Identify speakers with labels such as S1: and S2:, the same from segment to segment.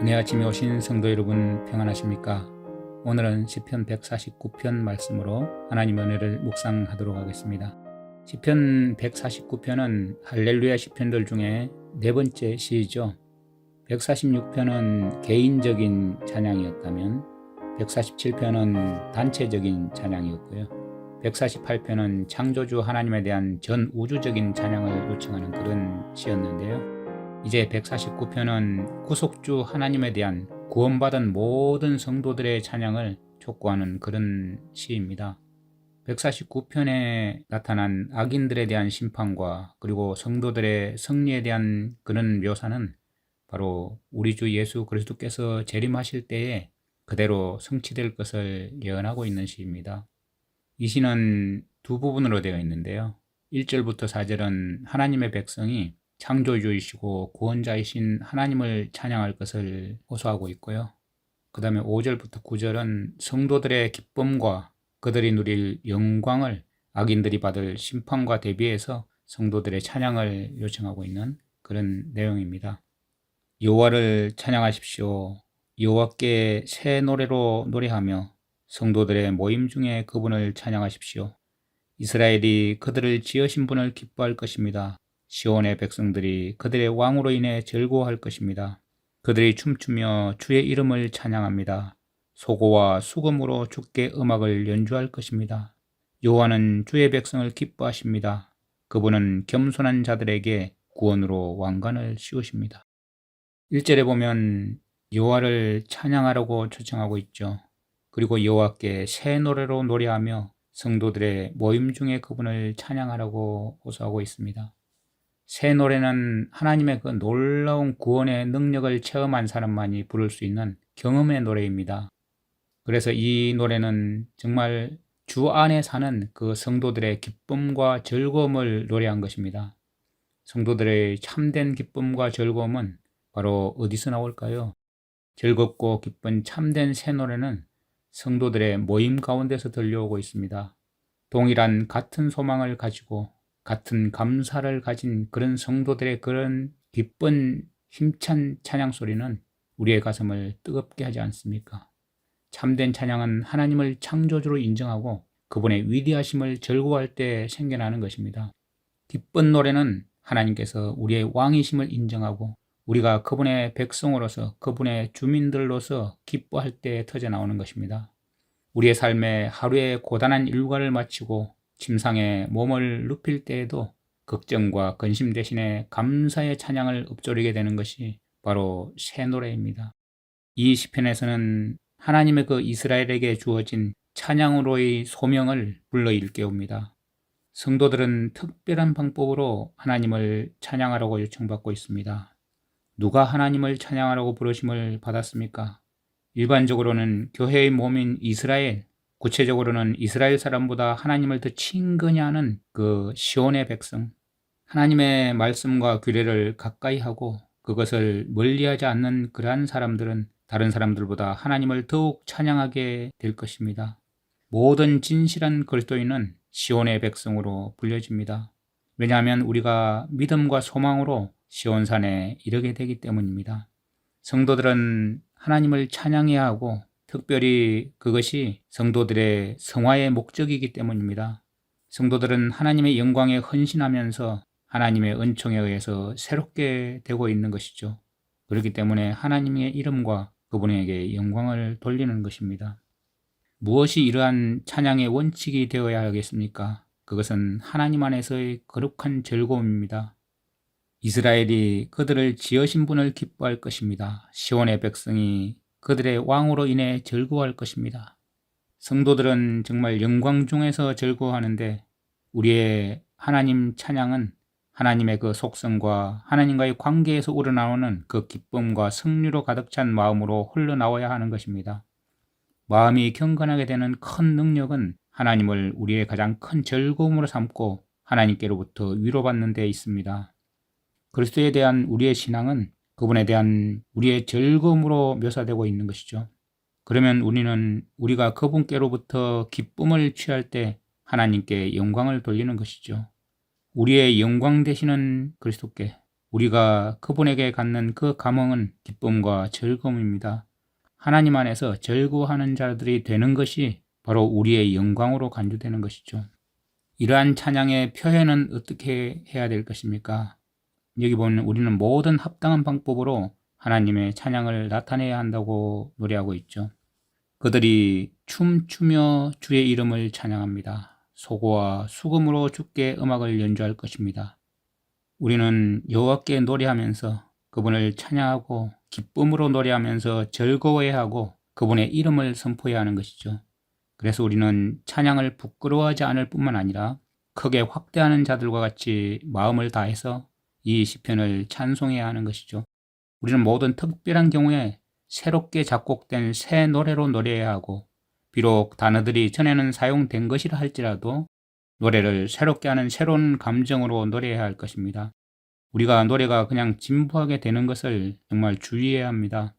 S1: 은혜 아침에 오신 성도 여러분 평안하십니까? 오늘은 시편 149편 말씀으로 하나님의 은혜를 묵상하도록 하겠습니다. 시편 149편은 할렐루야 시편들 중에 네 번째 시이죠. 146편은 개인적인 찬양이었다면 147편은 단체적인 찬양이었고요. 148편은 창조주 하나님에 대한 전 우주적인 찬양을 요청하는 그런 시였는데요. 이제 149편은 구속주 하나님에 대한 구원받은 모든 성도들의 찬양을 촉구하는 그런 시입니다. 149편에 나타난 악인들에 대한 심판과 그리고 성도들의 승리에 대한 그런 묘사는 바로 우리 주 예수 그리스도께서 재림하실 때에 그대로 성취될 것을 예언하고 있는 시입니다. 이 시는 두 부분으로 되어 있는데요. 1절부터 4절은 하나님의 백성이 창조주이시고 구원자이신 하나님을 찬양할 것을 호소하고 있고요. 그 다음에 5절부터 9절은 성도들의 기쁨과 그들이 누릴 영광을 악인들이 받을 심판과 대비해서 성도들의 찬양을 요청하고 있는 그런 내용입니다. 여호와를 찬양하십시오. 여호와께 새 노래로 노래하며 성도들의 모임 중에 그분을 찬양하십시오. 이스라엘이 그들을 지으신 분을 기뻐할 것입니다. 시온의 백성들이 그들의 왕으로 인해 즐거워할 것입니다. 그들이 춤추며 주의 이름을 찬양합니다. 소고와 수금으로 주께 음악을 연주할 것입니다. 여호와는 주의 백성을 기뻐하십니다. 그분은 겸손한 자들에게 구원으로 왕관을 씌우십니다. 1절에 보면 여호와를 찬양하라고 초청하고 있죠. 그리고 여호와께 새 노래로 노래하며 성도들의 모임 중에 그분을 찬양하라고 호소하고 있습니다. 새 노래는 하나님의 그 놀라운 구원의 능력을 체험한 사람만이 부를 수 있는 경험의 노래입니다. 그래서 이 노래는 정말 주 안에 사는 그 성도들의 기쁨과 즐거움을 노래한 것입니다. 성도들의 참된 기쁨과 즐거움은 바로 어디서 나올까요? 즐겁고 기쁜 참된 새 노래는 성도들의 모임 가운데서 들려오고 있습니다. 동일한 같은 소망을 가지고 같은 감사를 가진 그런 성도들의 그런 기쁜 힘찬 찬양 소리는 우리의 가슴을 뜨겁게 하지 않습니까? 참된 찬양은 하나님을 창조주로 인정하고 그분의 위대하심을 즐거워할 때 생겨나는 것입니다. 기쁜 노래는 하나님께서 우리의 왕이심을 인정하고 우리가 그분의 백성으로서 그분의 주민들로서 기뻐할 때 터져나오는 것입니다. 우리의 삶에 하루의 고단한 일과를 마치고 침상에 몸을 눕힐 때에도 걱정과 근심 대신에 감사의 찬양을 읊조리게 되는 것이 바로 새 노래입니다. 이 시편에서는 하나님의 그 이스라엘에게 주어진 찬양으로의 소명을 불러 일깨웁니다. 성도들은 특별한 방법으로 하나님을 찬양하라고 요청받고 있습니다. 누가 하나님을 찬양하라고 부르심을 받았습니까? 일반적으로는 교회의 몸인 이스라엘, 구체적으로는 이스라엘 사람보다 하나님을 더 친근히 하는 그 시온의 백성, 하나님의 말씀과 규례를 가까이 하고 그것을 멀리하지 않는 그러한 사람들은 다른 사람들보다 하나님을 더욱 찬양하게 될 것입니다. 모든 진실한 그리스도인은 시온의 백성으로 불려집니다. 왜냐하면 우리가 믿음과 소망으로 시온산에 이르게 되기 때문입니다. 성도들은 하나님을 찬양해야 하고 특별히 그것이 성도들의 성화의 목적이기 때문입니다. 성도들은 하나님의 영광에 헌신하면서 하나님의 은총에 의해서 새롭게 되고 있는 것이죠. 그렇기 때문에 하나님의 이름과 그분에게 영광을 돌리는 것입니다. 무엇이 이러한 찬양의 원칙이 되어야 하겠습니까? 그것은 하나님 안에서의 거룩한 즐거움입니다. 이스라엘이 그들을 지으신 분을 기뻐할 것입니다. 시온의 백성이 그들의 왕으로 인해 즐거워할 것입니다. 성도들은 정말 영광 중에서 즐거워하는데 우리의 하나님 찬양은 하나님의 그 속성과 하나님과의 관계에서 우러나오는 그 기쁨과 승리로 가득 찬 마음으로 흘러나와야 하는 것입니다. 마음이 경건하게 되는 큰 능력은 하나님을 우리의 가장 큰 즐거움으로 삼고 하나님께로부터 위로받는 데 있습니다. 그리스도에 대한 우리의 신앙은 그분에 대한 우리의 즐거움으로 묘사되고 있는 것이죠. 그러면 우리는 우리가 그분께로부터 기쁨을 취할 때 하나님께 영광을 돌리는 것이죠. 우리의 영광 되시는 그리스도께, 우리가 그분에게 갖는 그 감흥은 기쁨과 즐거움입니다. 하나님 안에서 즐거워하는 자들이 되는 것이 바로 우리의 영광으로 간주되는 것이죠. 이러한 찬양의 표현은 어떻게 해야 될 것입니까? 여기 보면 우리는 모든 합당한 방법으로 하나님의 찬양을 나타내야 한다고 노래하고 있죠. 그들이 춤추며 주의 이름을 찬양합니다. 소고와 수금으로 주께 음악을 연주할 것입니다. 우리는 여호와께 노래하면서 그분을 찬양하고 기쁨으로 노래하면서 즐거워해야 하고 그분의 이름을 선포해야 하는 것이죠. 그래서 우리는 찬양을 부끄러워하지 않을 뿐만 아니라 크게 확대하는 자들과 같이 마음을 다해서 이 시편을 찬송해야 하는 것이죠. 우리는 모든 특별한 경우에 새롭게 작곡된 새 노래로 노래해야 하고, 비록 단어들이 전에는 사용된 것이라 할지라도 노래를 새롭게 하는 새로운 감정으로 노래해야 할 것입니다. 우리가 노래가 그냥 진부하게 되는 것을 정말 주의해야 합니다.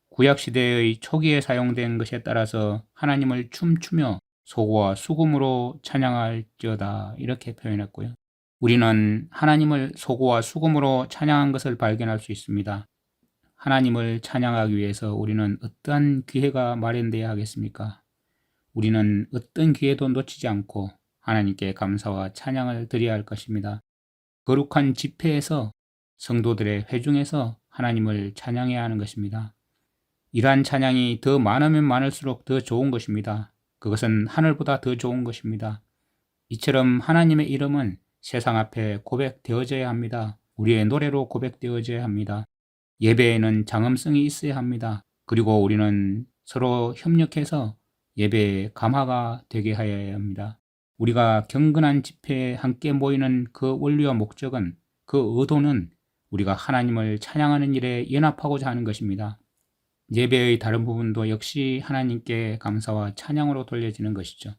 S1: 구약시대의 초기에 사용된 것에 따라서 하나님을 춤추며 소고와 수금으로 찬양할지어다 이렇게 표현했고요. 우리는 하나님을 소고와 수금으로 찬양한 것을 발견할 수 있습니다. 하나님을 찬양하기 위해서 우리는 어떠한 기회가 마련되어야 하겠습니까? 우리는 어떤 기회도 놓치지 않고 하나님께 감사와 찬양을 드려야 할 것입니다. 거룩한 집회에서 성도들의 회중에서 하나님을 찬양해야 하는 것입니다. 이러한 찬양이 더 많으면 많을수록 더 좋은 것입니다. 그것은 하늘보다 더 좋은 것입니다. 이처럼 하나님의 이름은 세상 앞에 고백되어져야 합니다. 우리의 노래로 고백되어져야 합니다. 예배에는 장엄성이 있어야 합니다. 그리고 우리는 서로 협력해서 예배의 감화가 되게 하여야 합니다. 우리가 경건한 집회에 함께 모이는 그 원리와 목적은, 그 의도는 우리가 하나님을 찬양하는 일에 연합하고자 하는 것입니다. 예배의 다른 부분도 역시 하나님께 감사와 찬양으로 돌려지는 것이죠.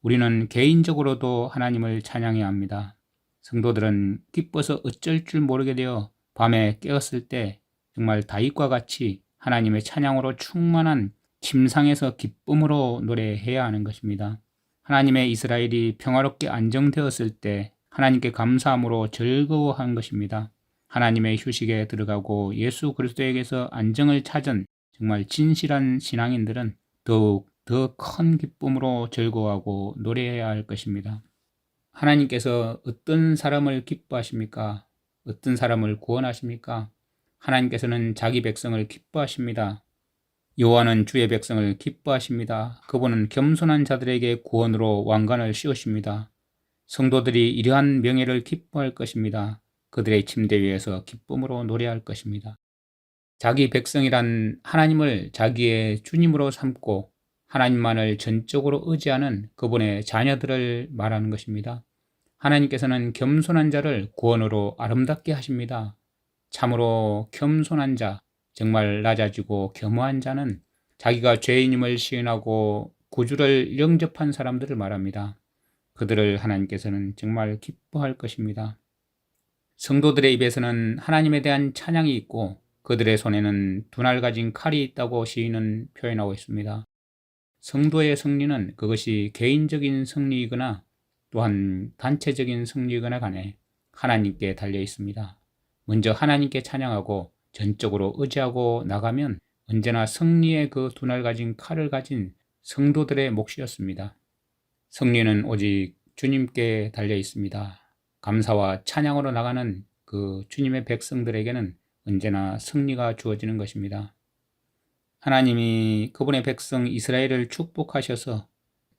S1: 우리는 개인적으로도 하나님을 찬양해야 합니다. 성도들은 기뻐서 어쩔 줄 모르게 되어 밤에 깨었을 때 정말 다윗과 같이 하나님의 찬양으로 충만한 침상에서 기쁨으로 노래해야 하는 것입니다. 하나님의 이스라엘이 평화롭게 안정되었을 때 하나님께 감사함으로 즐거워한 것입니다. 하나님의 휴식에 들어가고 예수 그리스도에게서 안정을 찾은 정말 진실한 신앙인들은 더욱 더 큰 기쁨으로 즐거워하고 노래해야 할 것입니다. 하나님께서 어떤 사람을 기뻐하십니까? 어떤 사람을 구원하십니까? 하나님께서는 자기 백성을 기뻐하십니다. 여호와는 주의 백성을 기뻐하십니다. 그분은 겸손한 자들에게 구원으로 왕관을 씌우십니다. 성도들이 이러한 명예를 기뻐할 것입니다. 그들의 침대 위에서 기쁨으로 노래할 것입니다. 자기 백성이란 하나님을 자기의 주님으로 삼고 하나님만을 전적으로 의지하는 그분의 자녀들을 말하는 것입니다. 하나님께서는 겸손한 자를 구원으로 아름답게 하십니다. 참으로 겸손한 자, 정말 낮아지고 겸허한 자는 자기가 죄인임을 시인하고 구주를 영접한 사람들을 말합니다. 그들을 하나님께서는 정말 기뻐할 것입니다. 성도들의 입에서는 하나님에 대한 찬양이 있고 그들의 손에는 두날 가진 칼이 있다고 시인은 표현하고 있습니다. 성도의 승리는 그것이 개인적인 승리이거나 또한 단체적인 승리이거나 간에 하나님께 달려 있습니다. 먼저 하나님께 찬양하고 전적으로 의지하고 나가면 언제나 승리의 그 두날 가진 칼을 가진 성도들의 몫이었습니다. 승리는 오직 주님께 달려 있습니다. 감사와 찬양으로 나가는 그 주님의 백성들에게는 언제나 승리가 주어지는 것입니다. 하나님이 그분의 백성 이스라엘을 축복하셔서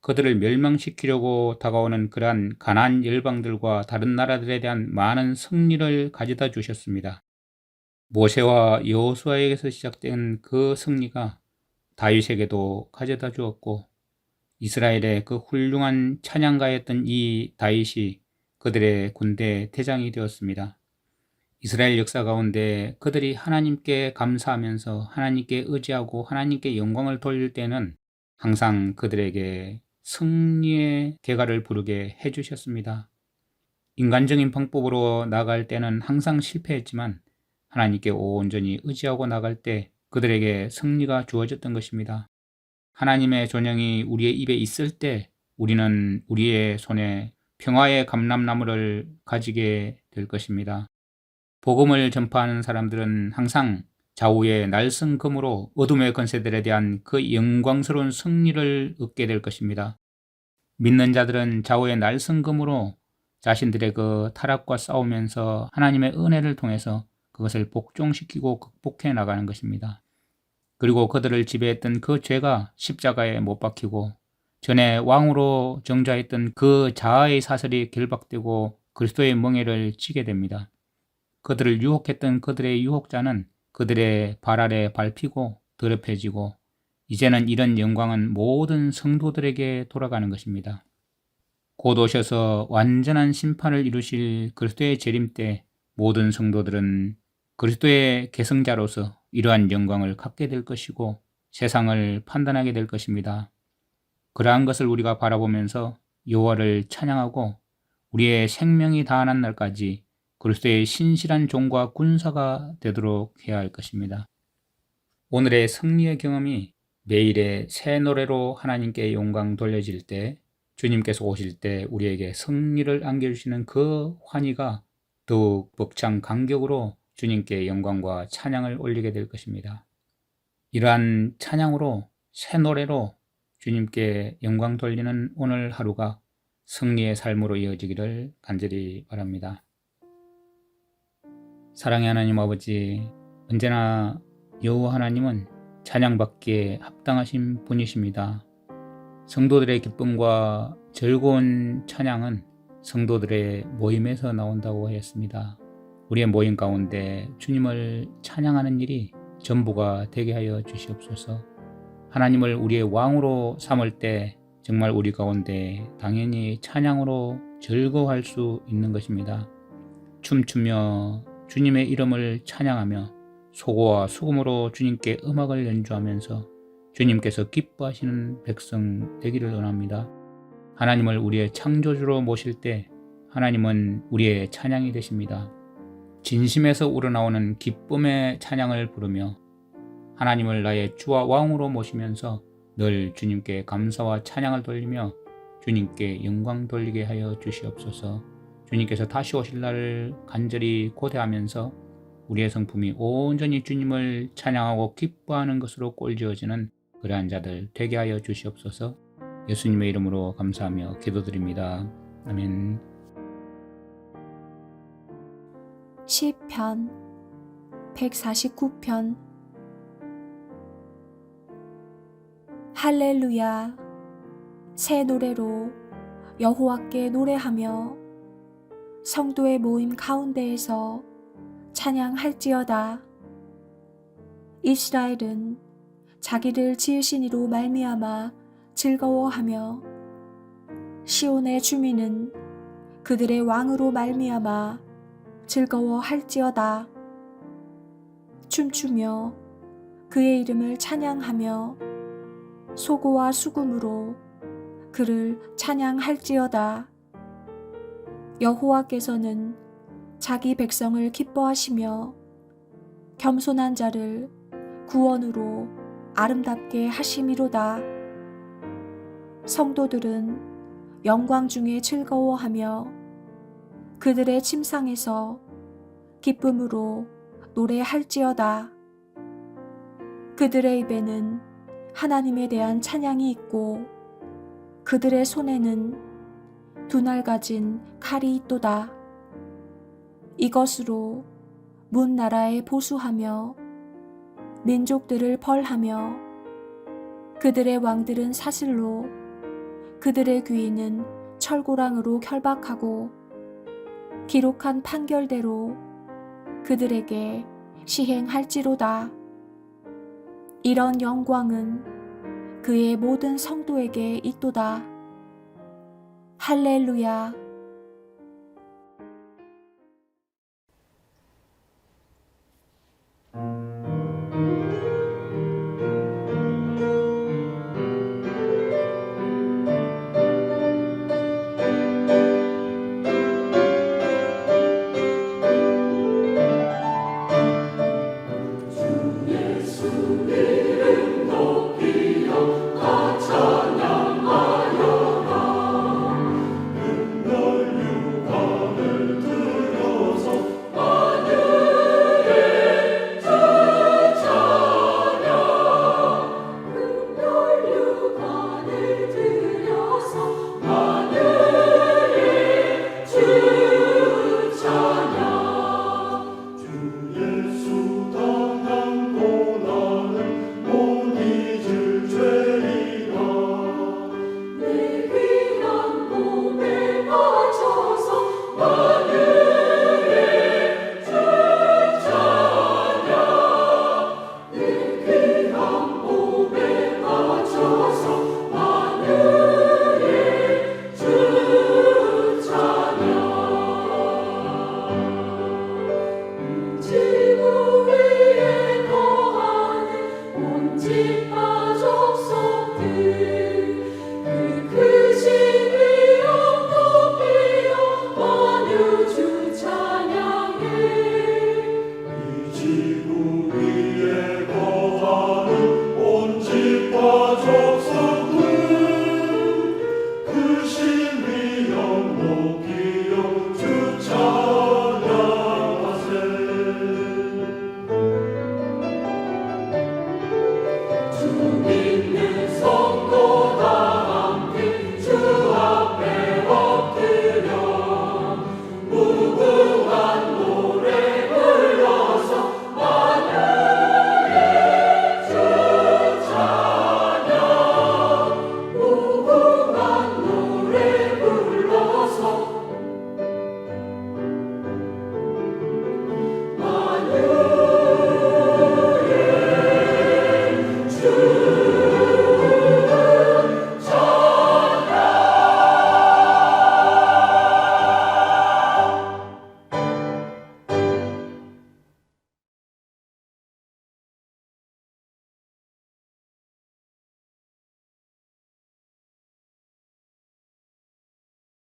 S1: 그들을 멸망시키려고 다가오는 그러한 가나안 열방들과 다른 나라들에 대한 많은 승리를 가져다 주셨습니다. 모세와 여호수아에게서 시작된 그 승리가 다윗에게도 가져다 주었고 이스라엘의 그 훌륭한 찬양가였던 이 다윗이 그들의 군대 대장이 되었습니다. 이스라엘 역사 가운데 그들이 하나님께 감사하면서 하나님께 의지하고 하나님께 영광을 돌릴 때는 항상 그들에게 승리의 대가를 부르게 해주셨습니다. 인간적인 방법으로 나갈 때는 항상 실패했지만 하나님께 온전히 의지하고 나갈 때 그들에게 승리가 주어졌던 것입니다. 하나님의 존영이 우리의 입에 있을 때 우리는 우리의 손에 평화의 감람나무를 가지게 될 것입니다. 복음을 전파하는 사람들은 항상 좌우의 날성금으로 어둠의 권세들에 대한 그 영광스러운 승리를 얻게 될 것입니다. 믿는 자들은 좌우의 날성금으로 자신들의 그 타락과 싸우면서 하나님의 은혜를 통해서 그것을 복종시키고 극복해 나가는 것입니다. 그리고 그들을 지배했던 그 죄가 십자가에 못 박히고 전에 왕으로 정좌했던 그 자아의 사슬이 결박되고 그리스도의 멍에를 지게 됩니다. 그들을 유혹했던 그들의 유혹자는 그들의 발 아래 밟히고 더럽혀지고 이제는 이런 영광은 모든 성도들에게 돌아가는 것입니다. 곧 오셔서 완전한 심판을 이루실 그리스도의 재림 때 모든 성도들은 그리스도의 계승자로서 이러한 영광을 갖게 될 것이고 세상을 판단하게 될 것입니다. 그러한 것을 우리가 바라보면서 여호와를 찬양하고 우리의 생명이 다하는 날까지 그리스도의 신실한 종과 군사가 되도록 해야 할 것입니다. 오늘의 승리의 경험이 매일의 새 노래로 하나님께 영광 돌려질 때 주님께서 오실 때 우리에게 승리를 안겨주시는 그 환희가 더욱 벅찬 감격으로 주님께 영광과 찬양을 올리게 될 것입니다. 이러한 찬양으로 새 노래로 주님께 영광 돌리는 오늘 하루가 승리의 삶으로 이어지기를 간절히 바랍니다. 사랑의 하나님 아버지, 언제나 여호와 하나님은 찬양받기에 합당하신 분이십니다. 성도들의 기쁨과 즐거운 찬양은 성도들의 모임에서 나온다고 하였습니다. 우리의 모임 가운데 주님을 찬양하는 일이 전부가 되게 하여 주시옵소서. 하나님을 우리의 왕으로 삼을 때 정말 우리 가운데 당연히 찬양으로 즐거워할 수 있는 것입니다. 춤추며 주님의 이름을 찬양하며 소고와 수금으로 주님께 음악을 연주하면서 주님께서 기뻐하시는 백성 되기를 원합니다. 하나님을 우리의 창조주로 모실 때 하나님은 우리의 찬양이 되십니다. 진심에서 우러나오는 기쁨의 찬양을 부르며 하나님을 나의 주와 왕으로 모시면서 늘 주님께 감사와 찬양을 돌리며 주님께 영광 돌리게 하여 주시옵소서. 주님께서 다시 오실 날을 간절히 고대하면서 우리의 성품이 온전히 주님을 찬양하고 기뻐하는 것으로 꼴지어지는 그러한 자들 되게 하여 주시옵소서. 예수님의 이름으로 감사하며 기도드립니다. 아멘.
S2: 시편 149편. 할렐루야. 새 노래로 여호와께 노래하며 성도의 모임 가운데에서 찬양할지어다. 이스라엘은 자기를 지으신 이로 말미암아 즐거워하며 시온의 주민은 그들의 왕으로 말미암아 즐거워할지어다. 춤추며 그의 이름을 찬양하며 소고와 수금으로 그를 찬양할지어다. 여호와께서는 자기 백성을 기뻐하시며 겸손한 자를 구원으로 아름답게 하심이로다. 성도들은 영광 중에 즐거워하며 그들의 침상에서 기쁨으로 노래할지어다. 그들의 입에는 하나님에 대한 찬양이 있고 그들의 손에는 두 날 가진 칼이 있도다. 이것으로 문 나라에 보수하며 민족들을 벌하며 그들의 왕들은 사슬로 그들의 귀인은 철고랑으로 결박하고 기록한 판결대로 그들에게 시행할지로다. 이런 영광은 그의 모든 성도에게 있도다. 할렐루야.